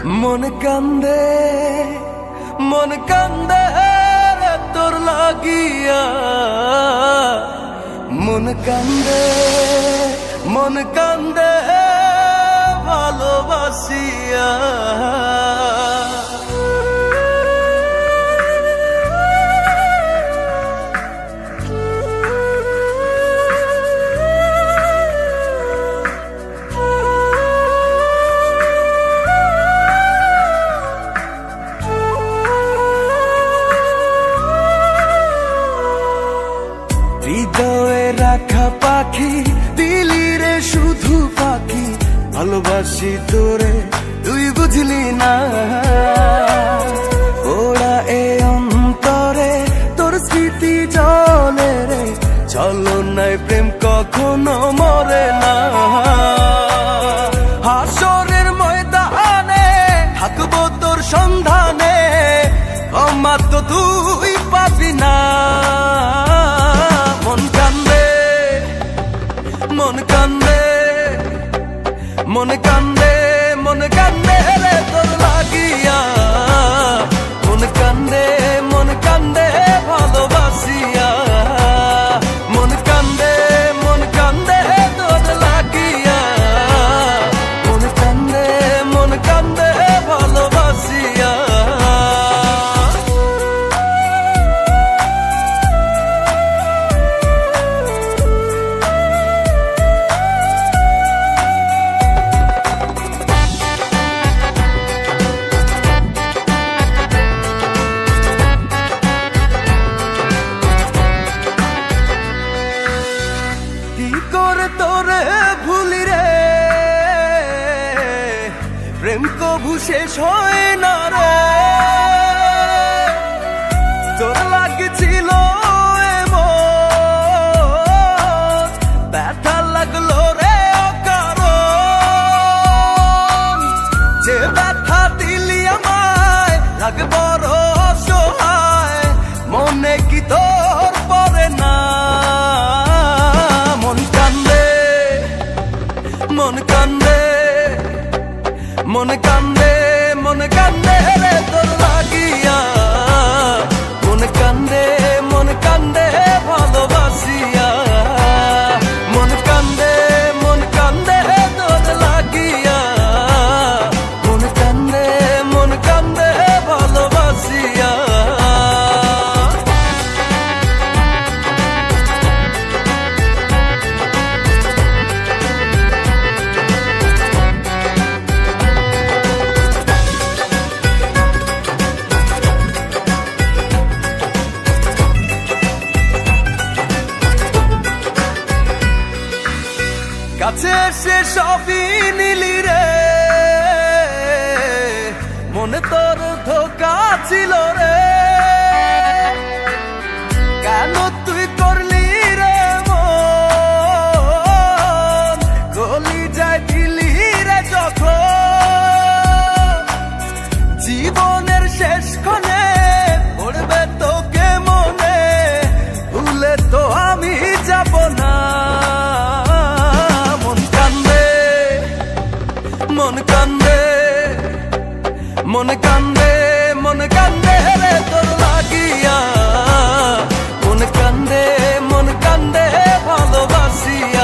মন কান্দে রে তোর লাগিয়া, মন কান্দে ভালোবাসিয়া। হৃদয়ে রাখা পাখি দিলি রে শুধু পাখি, ভালোবাসি তোরে তুই বুঝলি না। ওরা এ অন্তরে তোর স্মৃতি জলে রে, চলো নাই প্রেম কখনো মরে না। হাসরের ময়দানে থাকবো তোর সন্ধানে, ক্ষমা তো তুই পাবি না। মন কান্দে রে তোর লাগিয়া, মন কান্দে ভালোবাসিয়া। মন কান্দে তোর লাগিয়া, মন কান্দে ভালোবাসিয়া। তোরে ভুলি রে, প্রেম কভু শেষ হয় না রে। তোর লাগছিল এমন ব্যথা লাগলো রে অকারণ, যে ব্যথা দিলি আমায় লাগে বড় অসহায়, মনে কি তোর পড়ে না। মন কান্দে রে তোর লাগিয়া, মন কান্দে ভালোবাসিয়া। মন কান্দে তোর লাগিয়া, মন কান্দে ভালোবাসিয়া। কাছে এসে সবই নিলি রে, মনে তোর ধোকা ছিল রে। কেন তুই করলি রে মন, গলি যায় দিলি রে যখন। জীবনের শেষ ক্ষণে পড়বে তোকে মনে, ভুলে তো আমি যাব না। মন কান্দে রে তোর লাগিয়া, মন কান্দে ভালোবাসিয়া।